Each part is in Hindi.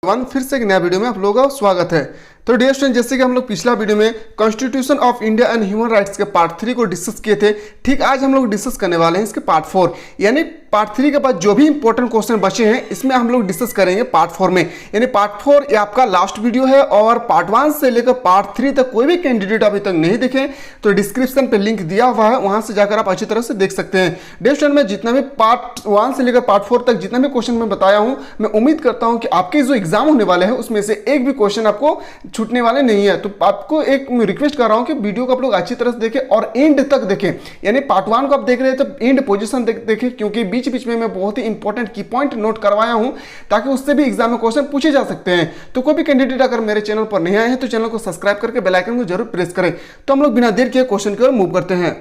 फिर से एक नया वीडियो में आप लोगों का स्वागत है। तो डियर स्टूडेंट, जैसे कि हम लोग पिछला वीडियो में constitution of India and human rights के पार्ट 3 को डिस्कस किए थे, ठीक आज हम लोग डिस्कस करने वाले हैं इसके पार्ट 4, यानी पार्ट 3 के बाद जो भी इंपॉर्टेंट क्वेश्चन बचे हैं इसमें हम लोग डिस्कस करेंगे पार्ट 4 में। यानी पार्ट 4 ये आपका लास्ट वीडियो है और पार्ट 1 से लेकर पार्ट 3 तक कोई भी कैंडिडेट अभी तक नहीं देखे तो डिस्क्रिप्शन पे लिंक दिया हुआ है, वहां से जाकर आप अच्छी तरह से देख सकते हैं। डियर स्टूडेंट, मैं जितना भी पार्ट 1 से लेकर पार्ट 4 तक जितना भी क्वेश्चन मैं बताया हूं, मैं उम्मीद करता हूं कि आपके जो एग्जाम होने वाले हैं उसमें से एक भी क्वेश्चन आपको छूटने वाले नहीं है। तो आपको एक रिक्वेस्ट कर रहा हूं कि वीडियो को आप लोग अच्छी तरह से देखें और एंड तक देखें। यानी पार्ट 1 को आप देख रहे हैं तो एंड पोजीशन देखें, क्योंकि बीच बीच में मैं बहुत ही इंपॉर्टेंट की पॉइंट नोट करवाया हूं ताकि उससे भी एग्जाम में क्वेश्चन पूछे जा सकते हैं। तो कोई भी कैंडिडेट अगर मेरे चैनल पर नहीं आए हैं तो चैनल को सब्सक्राइब करके बेल आइकन को जरूर प्रेस करें। तो हम लोग बिना देर किए क्वेश्चन की ओर मूव करते हैं।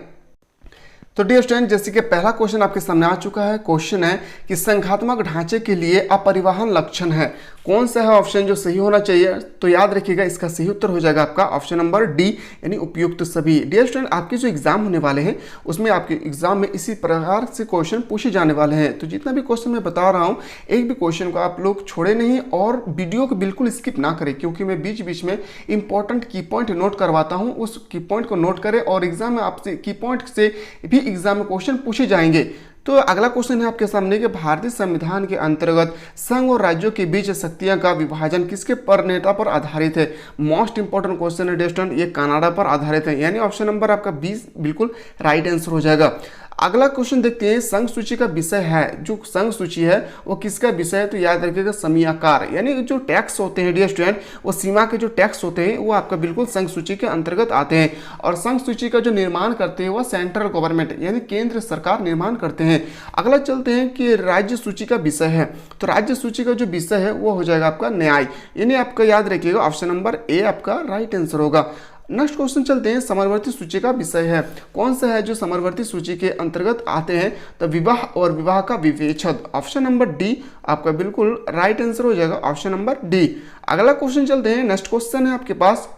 तो डियर स्टूडेंट, जैसे कि पहला क्वेश्चन आपके सामने आ चुका है। क्वेश्चन है कि संख्यात्मक ढांचे के लिए अपरिवहन लक्षण है, कौन सा है ऑप्शन जो सही होना चाहिए? तो याद रखिएगा इसका सही उत्तर हो जाएगा आपका ऑप्शन नंबर डी, यानी उपयुक्त सभी। डियर स्टूडेंट, आपके जो एग्जाम होने वाले हैं उसमें आपके एग्जाम में इसी प्रकार से क्वेश्चन पूछे जाने वाले हैं। तो जितना भी क्वेश्चन मैं बता रहा हूँ एक भी क्वेश्चन को आप लोग छोड़े नहीं और वीडियो को बिल्कुल स्किप ना करें, क्योंकि मैं बीच बीच में इंपॉर्टेंट की पॉइंट नोट करवाता हूँ। उस की पॉइंट को नोट करें और एग्जाम में आपसे की पॉइंट से भी एग्जाम में क्वेश्चन पूछे जाएंगे। तो अगला क्वेश्चन है आपके सामने कि भारतीय संविधान के अंतर्गत संघ और राज्यों के बीच शक्तियां का विभाजन किसके नेता पर आधारित है? मोस्ट इंपॉर्टेंट क्वेश्चन है डियर स्टूडेंट, ये कनाडा पर आधारित है, यानी ऑप्शन नंबर आपका 20 बिल्कुल राइट आंसर हो जाएगा। अगला क्वेश्चन देखते हैं, संघ सूची का विषय है, जो संघ सूची है वो किसका विषय है? तो याद रखिएगा समयाकार, यानी जो टैक्स होते हैं डियर स्टूडेंट, वो सीमा के जो टैक्स होते हैं वो आपका बिल्कुल संघ सूची के अंतर्गत आते हैं। और संघ सूची का जो निर्माण करते हैं वो सेंट्रल गवर्नमेंट यानी केंद्र सरकार निर्माण करते हैं। अगला चलते हैं कि राज्य सूची का विषय है, तो राज्य सूची का जो विषय है वो हो जाएगा आपका न्याय, यानी आपका याद रखिएगा ऑप्शन नंबर ए आपका राइट आंसर होगा। नेक्स्ट क्वेश्चन चलते हैं, समरवर्ती सूची का विषय है, कौन सा है जो समरवर्ती सूची के अंतर्गत आते हैं? तो विवाह और विवाह का विवेचन, ऑप्शन नंबर डी आपका बिल्कुल राइट आंसर हो जाएगा ऑप्शन नंबर डी। अगला क्वेश्चन चलते हैं, नेक्स्ट क्वेश्चन है आपके पास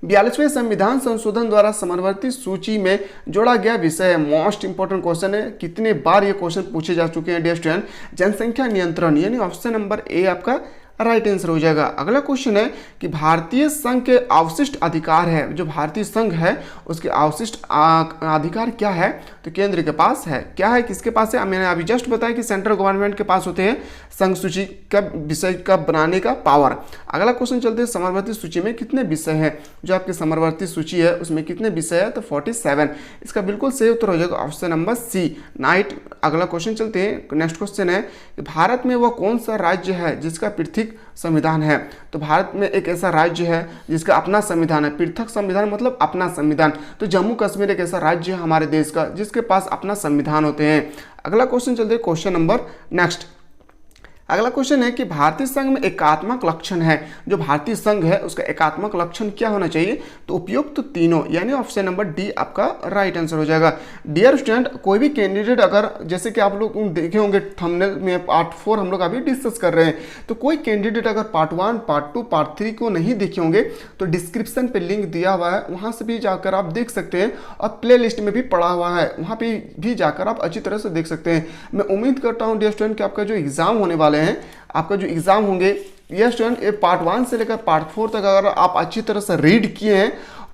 42वें संविधान संशोधन द्वारा समरवर्ती सूची में जोड़ा गया विषय है। मोस्ट इंपॉर्टेंट क्वेश्चन है, कितने बार ये क्वेश्चन पूछे जा चुके हैं डियर स्टूडेंट? जनसंख्या नियंत्रण, यानी ऑप्शन नंबर ए आपका राइट आंसर हो जाएगा। अगला क्वेश्चन है कि भारतीय संघ के अवशिष्ट अधिकार है, जो भारतीय संघ है उसके अवशिष्ट अधिकार क्या है? तो केंद्र के पास है। क्या है, किसके पास है? मैंने अभी जस्ट बताया कि सेंट्रल गवर्नमेंट के पास होते हैं संघ सूची का विषय का बनाने का पावर। अगला क्वेश्चन चलते हैं, समरवर्ती सूची में कितने विषय है? जो आपकी समरवर्ती सूची है उसमें कितने विषय है? तो 47, इसका बिल्कुल सही उत्तर हो जाएगा ऑप्शन नंबर सी नाइट। अगला क्वेश्चन चलते हैं, नेक्स्ट क्वेश्चन है कि भारत में वह कौन सा राज्य है जिसका पृथक संविधान है? तो भारत में एक ऐसा राज्य है जिसका अपना संविधान है। पृथक संविधान मतलब अपना संविधान, तो जम्मू कश्मीर एक ऐसा राज्य है हमारे देश का जिसके पास अपना संविधान होते हैं। अगला क्वेश्चन चलते हैं, क्वेश्चन नंबर नेक्स्ट। अगला क्वेश्चन है कि भारतीय संघ में एकात्मक लक्षण है, जो भारतीय संघ है उसका एकात्मक लक्षण क्या होना चाहिए? तो उपयुक्त तीनों, यानी ऑप्शन नंबर डी आपका राइट आंसर हो जाएगा। डियर स्टूडेंट, कोई भी कैंडिडेट अगर जैसे कि आप लोग देखे होंगे थंबनेल में पार्ट 4 हम लोग अभी डिस्कस कर रहे हैं, तो कोई कैंडिडेट अगर पार्ट 1 पार्ट 2 पार्ट 3 को नहीं देखे होंगे तो डिस्क्रिप्शन पे लिंक दिया हुआ है, वहां से भी जाकर आप देख सकते हैं और प्ले लिस्ट में भी पड़ा हुआ है, वहां पे भी जाकर आप अच्छी तरह से देख सकते हैं। मैं उम्मीद करता हूँ डियर स्टूडेंट कि आपका जो एग्जाम होने वाले हैं, आपका जो एग्जाम होंगे ये स्टूडेंट, ये पार्ट 1 से लेकर पार्ट 4 तक अगर आप अच्छी तरह से रीड किए हैं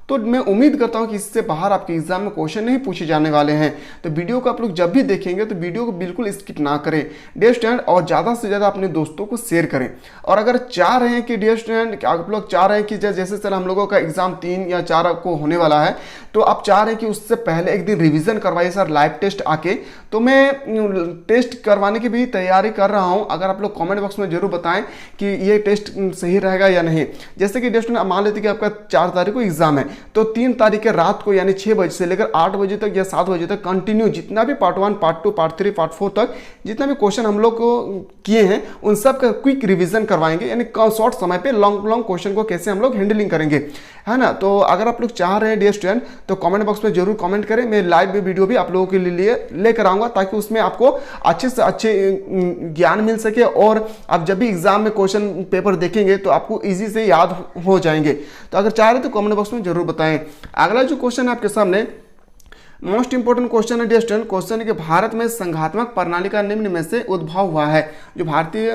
तो मैं उम्मीद करता हूं कि इससे बाहर आपके एग्जाम में क्वेश्चन नहीं पूछे जाने वाले हैं। तो वीडियो को आप लोग जब भी देखेंगे तो वीडियो को बिल्कुल स्किप ना करें डियर स्टूडेंट, और ज़्यादा से ज़्यादा अपने दोस्तों को शेयर करें। और अगर चाह रहे हैं कि डियर स्टूडेंट आप लोग चाह रहे हैं कि जैसे चल हम लोगों का एग्जाम 3 या 4 को होने वाला है, तो आप चाह रहे हैं कि उससे पहले एक दिन रिविजन करवाइए सर लाइव टेस्ट आके, तो मैं टेस्ट करवाने की भी तैयारी कर रहा हूँ। अगर आप लोग कॉमेंट बॉक्स में जरूर बताएं कि ये टेस्ट सही रहेगा या नहीं। जैसे कि डियर स्टूडेंट मान लेते कि आपका 4 तारीख को एग्जाम है, तो 3 तारीख के रात को यानी 6 बजे से लेकर 8 बजे तक या 7 बजे तक कंटिन्यू जितना भी पार्ट 1 पार्ट 2 पार्ट 3 पार्ट 4 तक जितना भी क्वेश्चन हम लोग को किए हैं उन सब का क्विक रिवीजन करवाएंगे, यानी शॉर्ट समय पे लॉन्ग क्वेश्चन को कैसे हम लोग हैंडलिंग करेंगे, है ना। तो अगर आप लोग चाह रहे हैं डियर स्टूडेंट तो कमेंट बॉक्स में जरूर कमेंट करें, मैं लाइव वीडियो भी आप लोगों के लिए लेकर आऊंगा ताकि उसमें आपको अच्छे से अच्छे ज्ञान मिल सके और आप जब भी एग्जाम में क्वेश्चन पेपर देखेंगे तो आपको इजी से याद हो जाएंगे। तो अगर चाह रहे तो कमेंट बॉक्स में जरूर बताएं। अगला जो क्वेश्चन है आपके सामने, मोस्ट इंपोर्टेंट क्वेश्चन है डियर स्टूडेंट, क्वेश्चन है कि भारत में संघात्मक प्रणाली का निम्न में से उद्भव हुआ है। जो भारतीय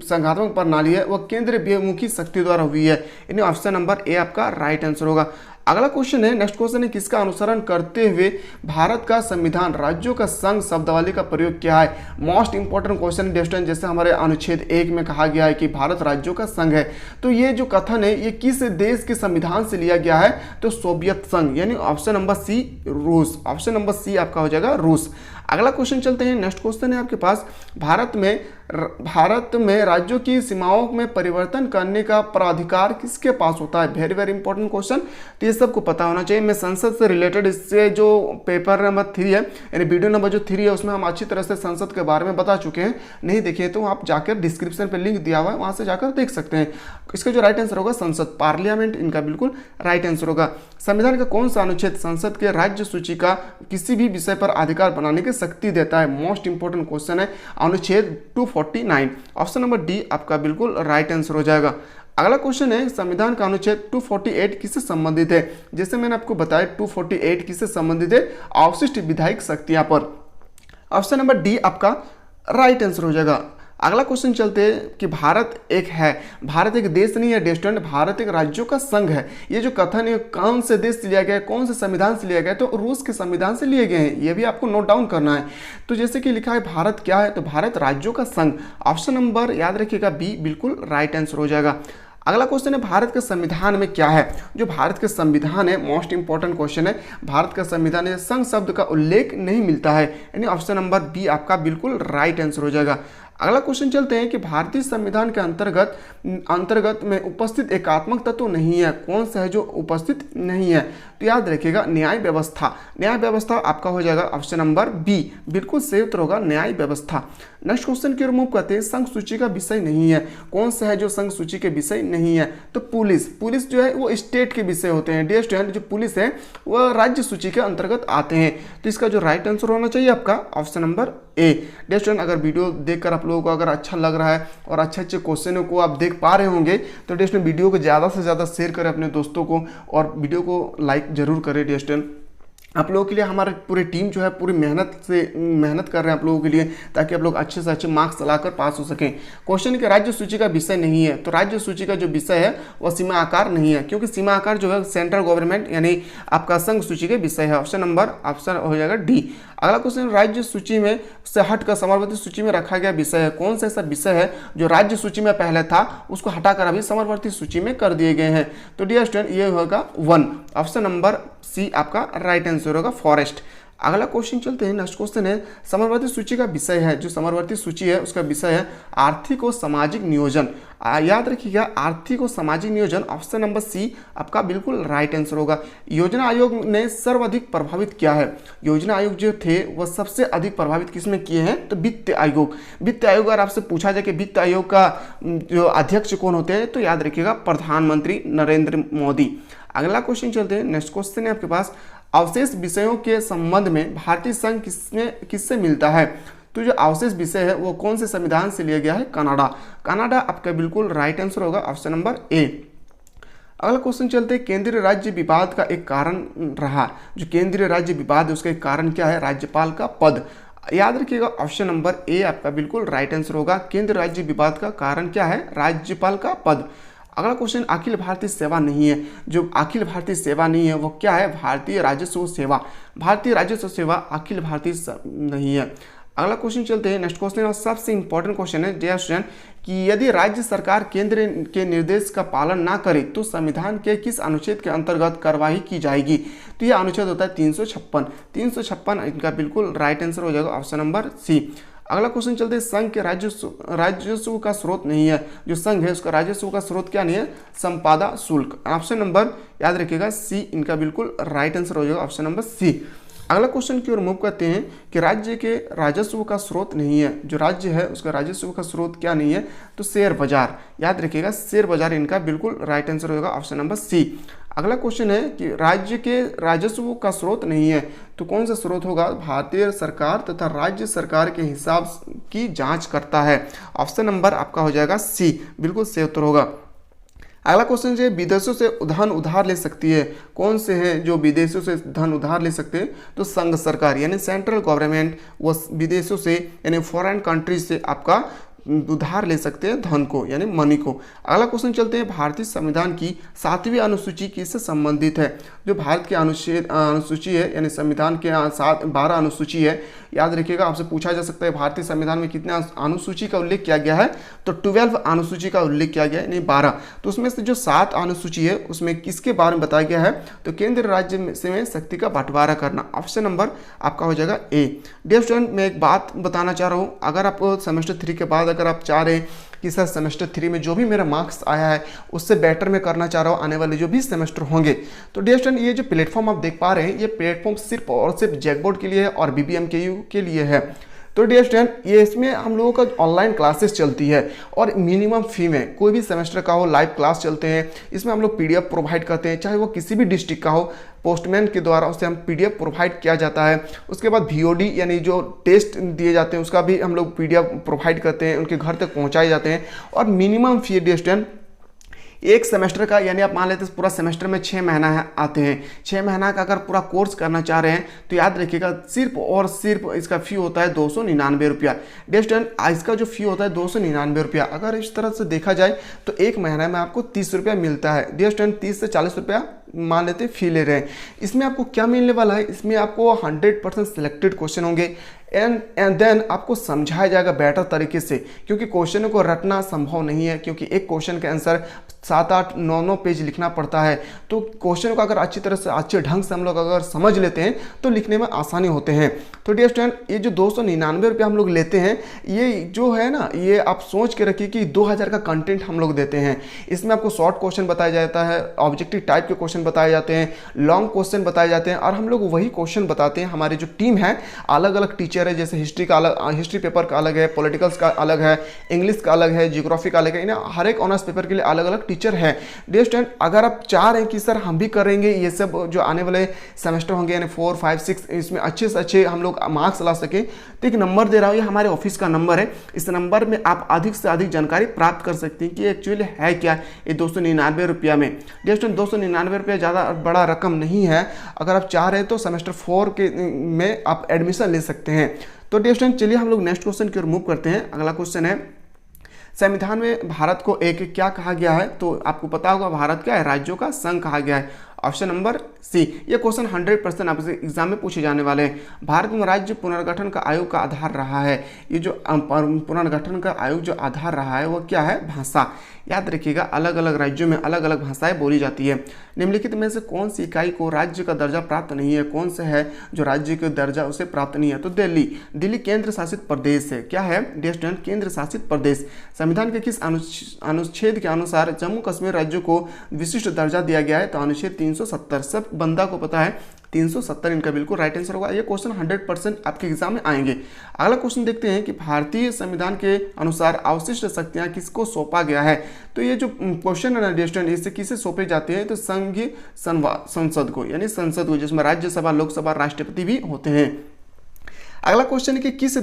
संघात्मक प्रणाली है वह केंद्र विमुखी शक्ति द्वारा हुई है, यानी ऑप्शन नंबर ए आपका राइट आंसर होगा। अगला क्वेश्चन है, नेक्स्ट क्वेश्चन है, किसका अनुसरण करते हुए भारत का संविधान राज्यों का संघ शब्दावली का प्रयोग किया है। Most important question dear student, जैसे हमारे अनुच्छेद 1 में कहा गया है कि भारत राज्यों का संघ है, तो ये जो कथन है ये किस देश के संविधान से लिया गया है, तो सोवियत संघ, यानी ऑप्शन नंबर सी रूस, ऑप्शन नंबर सी आपका हो जाएगा रूस। अगला क्वेश्चन चलते हैं, नेक्स्ट क्वेश्चन है आपके पास, भारत में राज्यों की सीमाओं में परिवर्तन करने का प्राधिकार किसके पास होता है। वेरी वेरी इंपॉर्टेंट क्वेश्चन, तो ये सबको पता होना चाहिए। मैं संसद से रिलेटेड इससे जो पेपर नंबर 3 है, यानी वीडियो नंबर जो 3 है, उसमें हम अच्छी तरह से संसद के बारे में बता चुके हैं। नहीं देखिए तो आप जाकर डिस्क्रिप्शन पर लिंक दिया हुआ है, वहां से जाकर देख सकते हैं। इसका जो राइट आंसर होगा संसद, पार्लियामेंट, इनका बिल्कुल राइट आंसर होगा। संविधान का कौन सा अनुच्छेद संसद के राज्य सूची का किसी भी विषय पर अधिकार बनाने की शक्ति देता है। मोस्ट इंपोर्टेंट क्वेश्चन है, अनुच्छेद 249, ऑप्शन नंबर डी आपका बिल्कुल राइट आंसर हो जाएगा। अगला क्वेश्चन है, संविधान का अनुच्छेद 248 किससे संबंधित है। जैसे मैंने आपको बताया 248 किससे संबंधित है, अवशिष्ट विधायिक शक्तियां पर, ऑप्शन नंबर डी आपका राइट आंसर हो जाएगा। अगला क्वेश्चन चलते हैं कि भारत एक है, भारत एक देश नहीं है डियर स्टूडेंट, भारत एक राज्यों का संघ है। ये जो कथन है कौन से देश से लिया गया है, कौन से संविधान से लिया गया है, तो रूस के संविधान से लिए गए हैं। ये भी आपको नोट डाउन करना है। तो जैसे कि लिखा है भारत क्या है, तो भारत राज्यों का संघ, ऑप्शन नंबर याद रखिएगा बी बिल्कुल राइट आंसर हो जाएगा। अगला क्वेश्चन है, भारत के संविधान में क्या है। जो भारत के संविधान है, मोस्ट इंपोर्टेंट क्वेश्चन है, भारत का संविधान में संघ शब्द का उल्लेख नहीं मिलता है, यानी ऑप्शन नंबर बी आपका बिल्कुल राइट आंसर हो जाएगा। अगला क्वेश्चन चलते हैं कि भारतीय संविधान के अंतर्गत में उपस्थित एकात्मक तत्व नहीं है। कौन सा है जो उपस्थित नहीं है, तो याद रखिएगा न्याय व्यवस्था, न्याय व्यवस्था आपका हो जाएगा ऑप्शन नंबर बी, बिल्कुल सही उत्तर होगा न्याय व्यवस्था। नेक्स्ट क्वेश्चन की रिमूव करते हैं, संघ सूची का विषय नहीं है। कौन सा है जो संघ सूची के विषय नहीं है, तो पुलिस जो है वो स्टेट के विषय होते हैं डियर स्टूडेंट, जो पुलिस है वह राज्य सूची के अंतर्गत आते हैं। तो इसका जो राइट आंसर होना चाहिए आपका option number A. Dear student, अगर वीडियो देखकर आप लोगों को अगर अच्छा लग रहा है और अच्छे अच्छे क्वेश्चनों को आप देख पा रहे होंगे, तो डियर स्टूडेंट वीडियो को ज़्यादा से ज़्यादा शेयर करें अपने दोस्तों को, और वीडियो को लाइक जरूर करें डियर स्टूडेंट। आप लोगों के लिए हमारे पूरी टीम जो है पूरी मेहनत कर रहे हैं आप लोगों के लिए, ताकि आप लोग अच्छे से अच्छे मार्क्स लाकर पास हो सकें। क्वेश्चन के राज्य सूची का विषय नहीं है, तो राज्य सूची का जो विषय है वह सीमा आकार नहीं है, क्योंकि सीमा आकार जो है सेंट्रल गवर्नमेंट यानी आपका संघ सूची के विषय है। ऑप्शन हो जाएगा डी। अगला क्वेश्चन, राज्य सूची में से हटकर समवर्ती सूची में रखा गया विषय है। कौन सा ऐसा विषय है जो राज्य सूची में पहले था उसको हटाकर अभी समवर्ती सूची में कर दिए गए हैं, तो डियर स्टूडेंट ये होगा 1, ऑप्शन नंबर सी आपका राइट आंसर होगा फॉरेस्ट। अगला क्वेश्चन चलते हैं, नेक्स्ट क्वेश्चन है, समवर्ती सूची का विषय है, जो समवर्ती सूची है उसका विषय है आर्थिक और सामाजिक नियोजन। याद रखिएगा आर्थिक और सामाजिक नियोजन, ऑप्शन नंबर सी आपका बिल्कुल राइट आंसर होगा। योजना आयोग ने सर्वाधिक प्रभावित किया है। योजना आयोग जो थे वह सबसे अधिक प्रभावित किसमें किए हैं, तो वित्त आयोग। वित्त आयोग अगर आपसे पूछा जाए कि वित्त आयोग का जो अध्यक्ष कौन होते हैं, तो याद रखिएगा प्रधानमंत्री नरेंद्र मोदी। अगला क्वेश्चन चलते हैं, नेक्स्ट क्वेश्चन है आपके पास, अवशेष विषयों के संबंध में भारतीय संघ किससे मिलता है। तो जो अवशेष विषय है वो कौन से संविधान से लिया गया है, कनाडा आपका बिल्कुल राइट आंसर होगा ऑप्शन नंबर ए। अगला क्वेश्चन चलते हैं, केंद्रीय राज्य विवाद का एक कारण रहा, जो केंद्रीय राज्य विवाद है उसका एक कारण क्या है, राज्यपाल का पद। याद रखिएगा ऑप्शन नंबर ए आपका बिल्कुल राइट आंसर होगा। केंद्रीय राज्य विवाद का कारण क्या है, राज्यपाल का पद। अगला क्वेश्चन, अखिल भारतीय सेवा नहीं है। जो अखिल भारतीय सेवा नहीं है वो क्या है, भारतीय राजस्व सेवा। भारतीय राजस्व सेवा अखिल भारतीय नहीं है। अगला क्वेश्चन चलते हैं, नेक्स्ट क्वेश्चन और सबसे इंपॉर्टेंट क्वेश्चन है डियर स्टूडेंट, कि यदि राज्य सरकार केंद्र के निर्देश का पालन ना करे तो संविधान के किस अनुच्छेद के अंतर्गत कार्रवाई की जाएगी। तो यह अनुच्छेद होता है 356 इनका बिल्कुल राइट आंसर हो जाएगा ऑप्शन नंबर सी। अगला क्वेश्चन चलते हैं, संघ के राजस्व का स्रोत नहीं है। जो संघ है उसका राजस्व का स्रोत क्या नहीं है, संपादा शुल्क। ऑप्शन नंबर याद रखिएगा सी इनका बिल्कुल राइट आंसर हो जाएगा ऑप्शन नंबर सी। अगला क्वेश्चन की ओर मूव करते हैं कि राज्य के राजस्व का स्रोत नहीं है। जो राज्य है उसका राजस्व का स्रोत क्या नहीं है, तो शेयर बाजार। याद रखिएगा शेयर बाजार इनका बिल्कुल राइट आंसर होगा ऑप्शन नंबर सी। अगला क्वेश्चन है कि राज्य के राजस्व का स्रोत नहीं है, तो कौन सा स्रोत होगा, भारतीय सरकार तथा राज्य सरकार के हिसाब की जांच करता है। ऑप्शन नंबर आपका हो जाएगा सी, बिल्कुल सही उत्तर होगा। अगला क्वेश्चन है विदेशों से धन उधार ले सकती है, कौन से हैं जो विदेशों से धन उधार ले सकते हैं? तो संघ सरकार यानी सेंट्रल गवर्नमेंट वो विदेशों से यानी फॉरेन कंट्रीज से आपका उधार ले सकते हैं धन को यानी मनी को। अगला क्वेश्चन चलते हैं भारतीय संविधान की 7वीं अनुसूची किससे संबंधित है? जो भारत की अनुसूची है यानी संविधान के 12 अनुसूची है, याद रखिएगा आपसे पूछा जा सकता है भारतीय संविधान में कितने अनुसूची का उल्लेख किया गया है? तो 12 अनुसूची का उल्लेख किया गया है, नहीं 12। तो उसमें से जो 7 अनुसूची है उसमें किसके बारे में बताया गया है? तो केंद्र राज्य में शक्ति का बंटवारा करना। ऑप्शन नंबर आपका हो जाएगा ए। डियर स्टूडेंट, मैं एक बात बताना चाह रहा हूँ, अगर आप सेमेस्टर 3 के बाद अगर आप चाह रहे हैं कि सर सेमेस्टर 3 में जो भी मेरा मार्क्स आया है उससे बेटर मैं करना चाह रहा हूँ आने वाले जो भी सेमेस्टर होंगे, तो डियर स्टूडेंट ये जो प्लेटफॉर्म आप देख पा रहे हैं ये प्लेटफॉर्म सिर्फ और सिर्फ जैकबोर्ड के लिए है और BBMKU के लिए है। तो डियर स्टूडेंट ये इसमें हम लोगों का ऑनलाइन क्लासेस चलती है और मिनिमम फी में कोई भी सेमेस्टर का हो लाइव क्लास चलते हैं। इसमें हम लोग PDF प्रोवाइड करते हैं, चाहे वो किसी भी डिस्ट्रिक्ट का हो, पोस्टमैन के द्वारा उसे हम PDF प्रोवाइड किया जाता है। उसके बाद VOD यानी जो टेस्ट दिए जाते हैं उसका भी हम लोग PDF प्रोवाइड करते हैं, उनके घर तक पहुँचाए जाते हैं। और मिनिमम फी डियर स्टूडेंट एक सेमेस्टर का यानी आप मान लेते हैं पूरा सेमेस्टर में 6 महीना आते हैं, 6 महीना का अगर पूरा कोर्स करना चाह रहे हैं तो याद रखिएगा सिर्फ और सिर्फ इसका फ़ी होता है 299 रुपया। डियर स्टूडेंट इसका जो फ़ी होता है 299 रुपया। अगर इस तरह से देखा जाए तो एक महीना में आपको 30 रुपया मिलता है। डियर स्टूडेंट 30 से 40 रुपया मान लेते फी ले रहे हैं। इसमें आपको क्या मिलने वाला है? इसमें आपको 100% सिलेक्टेड क्वेश्चन होंगे एंड देन आपको समझाया जाएगा बेटर तरीके से, क्योंकि क्वेश्चन को रटना संभव नहीं है, क्योंकि एक क्वेश्चन के आंसर 7, 8, 9 पेज लिखना पड़ता है। तो क्वेश्चन को अगर अच्छी तरह से अच्छे ढंग से हम लोग अगर समझ लेते हैं तो लिखने में आसानी होते हैं। तो डियर स्टूडेंट ये जो 299 रुपये हम लोग लेते हैं ये जो है ना, ये आप सोच के रखिए कि 2000 का कंटेंट हम लोग देते हैं। इसमें आपको शॉर्ट क्वेश्चन बताया जाता है, ऑब्जेक्टिव टाइप के क्वेश्चन बताए जाते हैं, लॉन्ग क्वेश्चन बताए जाते हैं और हम लोग वही क्वेश्चन बताते हैं। हमारी जो टीम है अलग अलग टीचर है, जैसे हिस्ट्री का अलग, हिस्ट्री पेपर का अलग है, पॉलिटिकल्स का अलग है, इंग्लिश का अलग है, जियोग्राफी का अलग है, ना हर एक ऑनर्स पेपर के लिए अलग अलग टीचर है। डियर स्टूडेंट अगर आप चाह रहे हैं कि सर हम भी करेंगे ये सब जो आने वाले सेमेस्टर होंगे यानी 4, 5, 6 इसमें अच्छे से अच्छे हम लोग मार्क्स ला सके, तो एक नंबर दे रहा हूँ, ये हमारे ऑफिस का नंबर है। इस नंबर में आप अधिक से अधिक जानकारी प्राप्त कर सकते हैं कि एक्चुअली है क्या ये 299 रुपया में। डियर स्टूडेंट 299 रुपया ज़्यादा बड़ा रकम नहीं है। अगर आप चाह रहे हैं तो सेमेस्टर 4 के में आप एडमिशन ले सकते हैं। तो डियर स्टूडेंट चलिए हम लोग नेक्स्ट क्वेश्चन की ओर मूव करते हैं। अगला क्वेश्चन है संविधान में भारत को एक क्या कहा गया है? तो आपको पता होगा भारत क्या है? राज्यों का संघ कहा गया है। Option number C. ये क्वेश्चन 100% आपसे एग्जाम में पूछे जाने वाले हैं। भारत में राज्य पुनर्गठन का आयोग का आधार रहा है। ये जो पुनर्गठन का आयोग जो आधार रहा है वो क्या है? भाषा। याद रखिएगा अलग अलग राज्यों में अलग अलग भाषाएं बोली जाती है। निम्नलिखित में से कौन सी इकाई को राज्य का दर्जा प्राप्त नहीं है? कौन से है जो राज्य का दर्जा उसे प्राप्त नहीं है? तो दिल्ली केंद्र शासित प्रदेश है। क्या है डियर स्टूडेंट? केंद्र शासित प्रदेश। संविधान के किस अनुच्छेद के अनुसार जम्मू कश्मीर राज्य को विशिष्ट दर्जा दिया गया है? तो अनुच्छेद 370। सब बंदा को पता है 370 इनका बिल्कुल राइट आंसर होगा। ये क्वेश्चन 100% आपके एग्जाम में आएंगे। अगला क्वेश्चन देखते हैं कि भारतीय संविधान के अनुसार अवशिष्ट शक्तियां किसको सौंपा गया है? तो ये जो क्वेश्चन है ना डियर स्टूडेंट इससे किसे सौंपे जाते हैं? तो संघीय संसद को यानी संसद को, जिसमें राज्यसभा, लोकसभा, राष्ट्रपति भी होते हैं। अगला क्वेश्चन है कि किस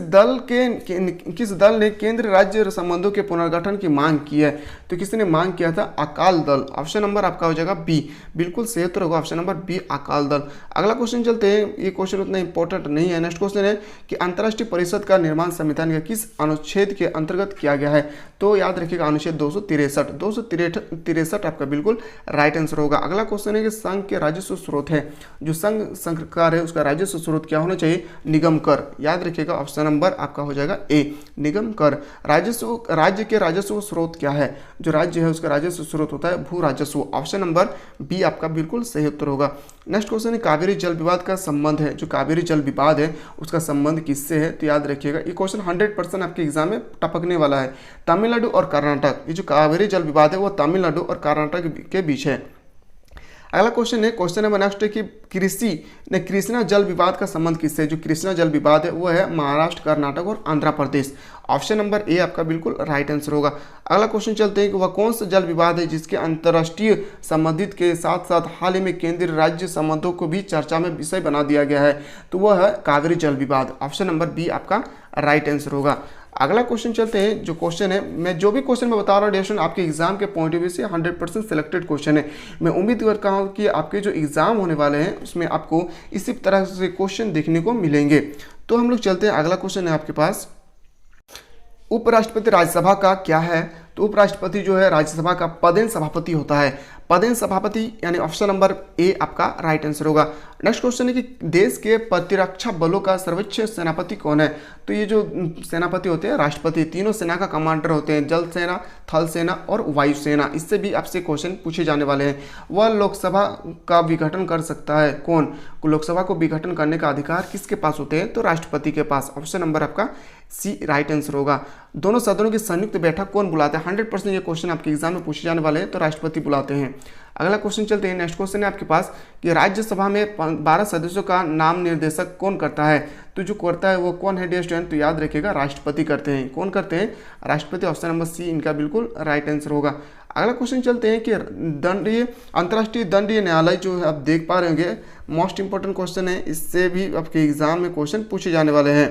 दल ने केंद्र राज्य संबंधों के पुनर्गठन की मांग की है? तो किसने मांग किया था? अकाल दल। ऑप्शन नंबर आपका हो जाएगा बी। बिल्कुल सही उत्तर होगा ऑप्शन नंबर बी, अकाल दल। अगला क्वेश्चन चलते हैं, ये क्वेश्चन उतना इंपॉर्टेंट नहीं है। नेक्स्ट क्वेश्चन है कि अंतर्राष्ट्रीय परिषद का निर्माण संविधान के किस अनुच्छेद के अंतर्गत किया गया है? तो याद रखिएगा अनुच्छेद 263 आपका बिल्कुल राइट आंसर होगा। अगला क्वेश्चन है कि संघ के राजस्व स्रोत है, जो संघ सरकार है उसका राजस्व स्रोत क्या होना चाहिए? निगम कर। याद रखिएगा ऑप्शन नंबर आपका हो जाएगा ए, निगम कर। राज्य के राजस्व स्रोत क्या है? जो राज्य है उसका राजस्व स्रोत होता है भू राजस्व। ऑप्शन नंबर बी आपका बिल्कुल सही उत्तर होगा। नेक्स्ट क्वेश्चन है कावेरी जल विवाद का संबंध है, जो कावेरी जल विवाद है उसका संबंध किससे है? तो याद रखिएगा ये क्वेश्चन 100% आपके एग्जाम में टपकने वाला है। तमिलनाडु और कर्नाटक, ये जो कावेरी जल विवाद है वो तमिलनाडु और कर्नाटक के बीच है। अगला क्वेश्चन है, क्वेश्चन नंबर नेक्स्ट है कि कृष्णा जल विवाद का संबंध किससे? जो कृष्णा जल विवाद है वो है महाराष्ट्र, कर्नाटक और आंध्र प्रदेश। ऑप्शन नंबर ए आपका बिल्कुल राइट आंसर होगा। अगला क्वेश्चन चलते हैं कि वह कौन सा जल विवाद है जिसके अंतर्राष्ट्रीय संबंधित के साथ साथ हाल ही में केंद्रीय राज्य संबंधों को भी चर्चा में विषय बना दिया गया है? तो वह है कावेरी जल विवाद। ऑप्शन नंबर बी आपका राइट आंसर होगा। अगला क्वेश्चन चलते हैं। जो क्वेश्चन है, मैं जो भी क्वेश्चन मैं बता रहा हूँ डियर स्टूडेंट, आपके एग्जाम के पॉइंट ऑफ व्यू से 100% सिलेक्टेड क्वेश्चन है। मैं उम्मीद करता हूँ कि आपके जो एग्जाम होने वाले हैं उसमें आपको इसी तरह से क्वेश्चन देखने को मिलेंगे। तो हम लोग चलते हैं, अगला क्वेश्चन है आपके पास, उपराष्ट्रपति राज्यसभा का क्या है? तो उपराष्ट्रपति जो है राज्यसभा का पदेन सभापति होता है। पदेन सभापति यानी ऑप्शन नंबर ए आपका राइट आंसर होगा। नेक्स्ट क्वेश्चन है कि देश के प्रतिरक्षा बलों का सर्वोच्च सेनापति कौन है? तो ये जो सेनापति होते हैं राष्ट्रपति, तीनों सेना का कमांडर होते हैं, जल सेना, थल सेना और वायुसेना। इससे भी आपसे क्वेश्चन पूछे जाने वाले हैं। वह लोकसभा का विघटन कर सकता है कौन? लोकसभा को विघटन करने का अधिकार किसके पास होते हैं? तो राष्ट्रपति के पास। ऑप्शन नंबर आपका सी राइट आंसर होगा। दोनों सदनों की संयुक्त बैठक कौन बुलाते हैं? 100% ये क्वेश्चन आपके एग्जाम में पूछे जाने वाले हैं, तो राष्ट्रपति बुलाते हैं। अगला क्वेश्चन चलते हैं। नेक्स्ट क्वेश्चन है आपके पास कि राज्यसभा में 12 सदस्यों का नाम निर्देशक कौन करता है? तो जो करता है वो कौन है डियर स्टूडेंट? तो याद रखिएगा राष्ट्रपति करते हैं। कौन करते हैं? राष्ट्रपति। ऑप्शन नंबर सी इनका बिल्कुल राइट आंसर होगा। अगला क्वेश्चन चलते हैं कि दंडीय अंतर्राष्ट्रीय दंडीय न्यायालय जो है आप देख पा रहे होंगे, मोस्ट इंपॉर्टेंट क्वेश्चन है, इससे भी आपके एग्जाम में क्वेश्चन पूछे जाने वाले हैं।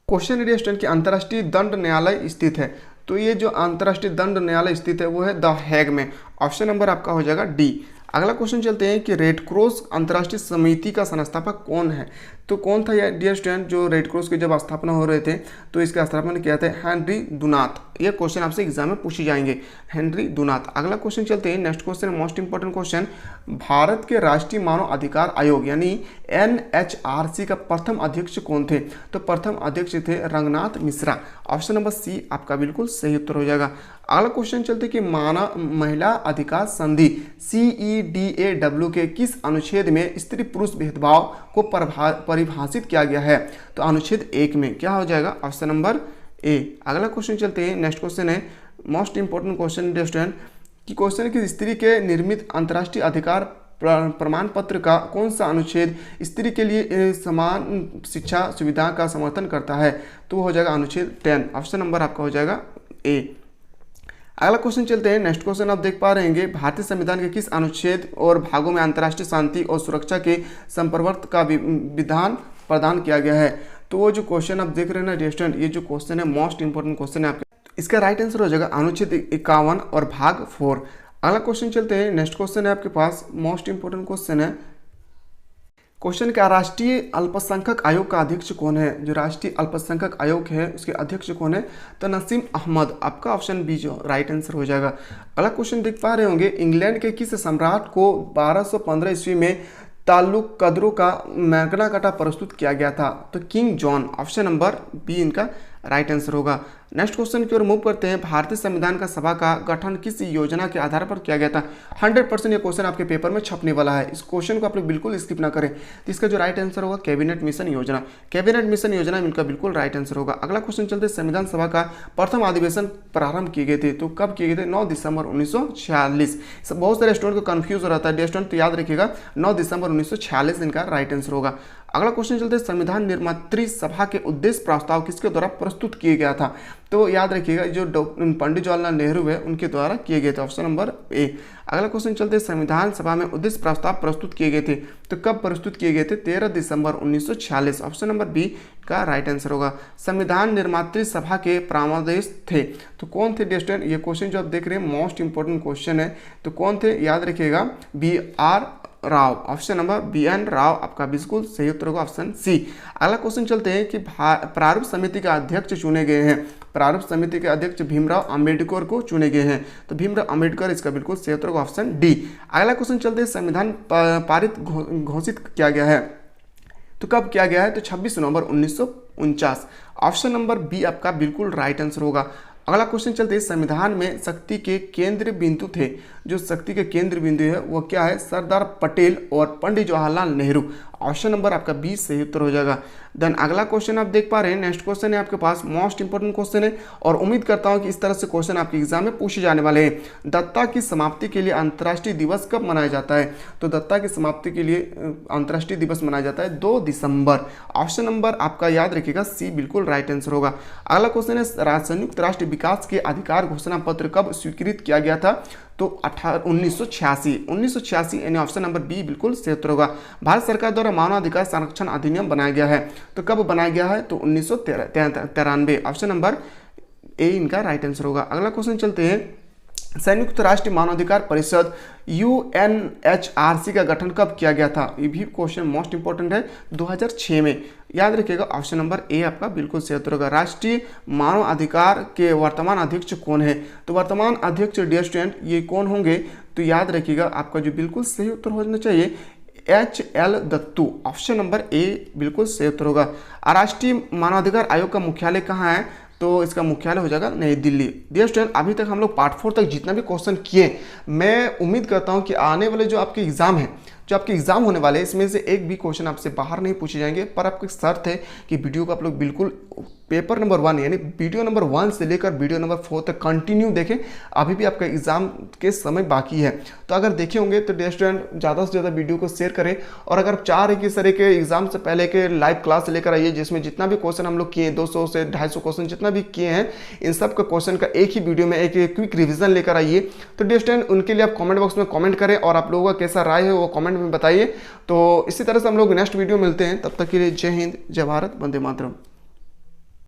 क्वेश्चन डियर स्टूडेंट कि अंतर्राष्ट्रीय दंड न्यायालय स्थित है, तो ये जो अंतर्राष्ट्रीय दंड न्यायालय स्थित है वो है द हैग में। ऑप्शन नंबर आपका हो जाएगा डी। अगला क्वेश्चन चलते हैं कि रेड क्रॉस अंतर्राष्ट्रीय समिति का संस्थापक कौन है? तो कौन था यह डियर स्टूडेंट? जो रेड क्रॉस की जब स्थापना हो रहे थे तो इसका स्थापना किया था हेनरी डुनात। ये क्वेश्चन आपसे एग्जाम में पूछे जाएंगे, हेनरी डुनात। अगला क्वेश्चन चलते हैं। Next question most important question, Bharat के राष्ट्रीय मानव अधिकार आयोग यानी NHRC का प्रथम अध्यक्ष कौन थे? तो प्रथम अध्यक्ष थे Ranganath Mishra. Option number C आपका बिल्कुल सही उत्तर हो जाएगा। अगला क्वेश्चन चलते कि महिला अधिकार संधि CEDAW के किस अनुच्छेद में स्त्री पुरुष भेदभाव को परिभाषित किया गया है? तो अनुच्छेद 1 में। क्या हो जाएगा? ऑप्शन नंबर ए। अगला क्वेश्चन चलते हैं। नेक्स्ट क्वेश्चन है मोस्ट इंपॉर्टेंट क्वेश्चन स्टूडेंट कि क्वेश्चन है कि स्त्री के निर्मित अंतर्राष्ट्रीय अधिकार प्रमाण पत्र का कौन सा अनुच्छेद स्त्री के लिए समान शिक्षा सुविधा का समर्थन करता है? तो वो हो जाएगा अनुच्छेद 10। ऑप्शन नंबर आपका हो जाएगा ए। अगला क्वेश्चन चलते हैं। नेक्स्ट क्वेश्चन आप देख पा रहे होंगे, भारतीय संविधान के किस अनुच्छेद और भागों में अंतर्राष्ट्रीय शांति और सुरक्षा के संप्रवर्त का विधान प्रदान किया गया है? तो वो जो क्वेश्चन आप देख रहे हैं ना डियर स्टूडेंट, ये जो क्वेश्चन है मोस्ट इंपॉर्टेंट क्वेश्चन है आपके, इसका राइट आंसर हो जाएगा अनुच्छेद 51 और भाग 4। अगला क्वेश्चन चलते हैं। नेक्स्ट क्वेश्चन है आपके पास मोस्ट इंपॉर्टेंट क्वेश्चन है, क्वेश्चन क्या राष्ट्रीय अल्पसंख्यक आयोग का अध्यक्ष कौन है? जो राष्ट्रीय अल्पसंख्यक आयोग है उसके अध्यक्ष कौन है? तो नसीम अहमद। आपका ऑप्शन बी जो राइट आंसर हो जाएगा। अगला क्वेश्चन देख पा रहे होंगे, इंग्लैंड के किस सम्राट को 1215 ईस्वी में ताल्लुक कदरों का मैग्ना कार्टा प्रस्तुत किया गया था? तो King John. Option number B इनका राइट आंसर होगा। नेक्स्ट क्वेश्चन की ओर मूव करते हैं। भारतीय संविधान का सभा का गठन किस योजना के आधार पर किया गया था? 100% ये क्वेश्चन आपके पेपर में छपने वाला है, इस क्वेश्चन को आप लोग बिल्कुल स्किप ना करें। तो इसका जो राइट आंसर होगा कैबिनेट मिशन योजना। कैबिनेट मिशन योजना इनका बिल्कुल राइट आंसर होगा। अगला क्वेश्चन चलते हैं, संविधान सभा का प्रथम अधिवेशन प्रारंभ किए गए थे, तो कब किए गए थे? 9 दिसंबर 1946। बहुत सारे स्टूडेंट को कंफ्यूज हो रहा था डियर स्टूडेंट, तो याद रखिएगा 9 दिसंबर 1946 इनका राइट आंसर होगा। अगला क्वेश्चन चलते हैं, संविधान निर्मात्री सभा के उद्देश्य प्रस्ताव किसके द्वारा प्रस्तुत किया गया था? तो याद रखिएगा जो पंडित जवाहरलाल नेहरू है उनके द्वारा किए गए थे। ऑप्शन नंबर ए। अगला क्वेश्चन चलते हैं, संविधान सभा में उद्देश्य प्रस्ताव प्रस्तुत किए गए थे, तो कब प्रस्तुत किए गए थे? 13 दिसंबर 1946। ऑप्शन नंबर बी का राइट आंसर होगा। संविधान निर्मात्री सभा के प्रामादेश थे, तो कौन थे डियर स्टूडेंट? ये क्वेश्चन जो आप देख रहे हैं मोस्ट इंपॉर्टेंट क्वेश्चन है, तो कौन थे? याद रखिएगा BR Rao. Option number BN Rao आपका बिल्कुल सही उत्तर होगा, ऑप्शन सी। अगला क्वेश्चन चलते हैं कि प्रारूप समिति के अध्यक्ष चुने गए हैं। प्रारूप समिति के अध्यक्ष भीमराव अंबेडकर को चुने गए हैं, तो भीमराव अंबेडकर इसका बिल्कुल सही उत्तर होगा, ऑप्शन डी। अगला क्वेश्चन चलते हैं, संविधान पारित घोषित किया गया है, तो कब किया गया है? तो 26 नवंबर 1949। ऑप्शन नंबर बी आपका बिल्कुल राइट आंसर होगा। अगला क्वेश्चन चलते हैं, संविधान में शक्ति के केंद्र बिंदु थे, जो शक्ति के केंद्र बिंदु है वो क्या है? सरदार पटेल और पंडित जवाहरलाल नेहरू। ऑप्शन नंबर आपका बी सही उत्तर हो जाएगा। देन अगला क्वेश्चन आप देख पा रहे हैं, नेक्स्ट क्वेश्चन है आपके पास मोस्ट इंपोर्टेंट क्वेश्चन है, और उम्मीद करता हूं कि इस तरह से क्वेश्चन आपके एग्जाम में पूछे जाने वाले हैं। दत्ता की समाप्ति के लिए अंतर्राष्ट्रीय दिवस कब मनाया जाता है? तो दत्ता की समाप्ति के लिए अंतर्राष्ट्रीय दिवस मनाया जाता है 2 दिसंबर। ऑप्शन नंबर आपका याद रखिएगा सी बिल्कुल राइट आंसर होगा। अगला क्वेश्चन है, संयुक्त राष्ट्र विकास के अधिकार घोषणा पत्र कब स्वीकृत किया गया था? तो तो 1986 यानी ऑप्शन नंबर बी बिल्कुल सही उत्तर होगा। भारत सरकार द्वारा मानवाधिकार संरक्षण अधिनियम बनाया गया है, तो कब बनाया गया है, तो 1993, ऑप्शन नंबर ए इनका राइट आंसर होगा। अगला क्वेश्चन चलते हैं, संयुक्त राष्ट्र मानवाधिकार परिषद UNHRC का गठन कब किया गया था? ये भी क्वेश्चन मोस्ट इंपॉर्टेंट है, 2006 में। याद रखिएगा ऑप्शन नंबर ए आपका बिल्कुल सही उत्तर होगा। राष्ट्रीय मानव अधिकार के वर्तमान अध्यक्ष कौन है? तो वर्तमान अध्यक्ष डियर स्टूडेंट ये कौन होंगे? तो याद रखिएगा आपका जो बिल्कुल सही उत्तर होना चाहिए HL दत्तू, ऑप्शन नंबर ए बिल्कुल सही उत्तर होगा। राष्ट्रीय मानवाधिकार आयोग का मुख्यालय कहाँ है? तो इसका मुख्यालय हो जाएगा नई दिल्ली। डियर स्टूडेंट अभी तक हम लोग पार्ट 4 तक जितना भी क्वेश्चन किए, मैं उम्मीद करता हूं कि आने वाले जो आपके एग्जाम है, जो आपके एग्जाम होने वाले हैं, इसमें से एक भी क्वेश्चन आपसे बाहर नहीं पूछे जाएंगे। पर आपको एक शर्त है कि वीडियो को आप लोग बिल्कुल पेपर नंबर 1 यानी वीडियो नंबर 1 से लेकर वीडियो नंबर 4 तक कंटिन्यू देखें। अभी भी आपका एग्जाम के समय बाकी है, तो अगर देखे होंगे तो डियर स्टूडेंट ज़्यादा से ज़्यादा वीडियो को शेयर करें। और अगर आप चाह रहे कि इस तरह के एग्जाम से पहले के लाइव क्लास लेकर आइए, जिसमें जितना भी क्वेश्चन हम लोग किए 200 से 250 क्वेश्चन जितना भी किए हैं, इन सब का क्वेश्चन का एक ही वीडियो में एक क्विक रिविजन लेकर आइए। तो डियर स्टूडेंट उनके लिए आप कमेंट बॉक्स में कमेंट करें और आप लोगों का कैसा राय है वो कमेंट में बताइए। तो इसी तरह से हम लोग नेक्स्ट वीडियो मिलते हैं, तब तक के लिए जय हिंद, जय भारत, वंदे मातरम।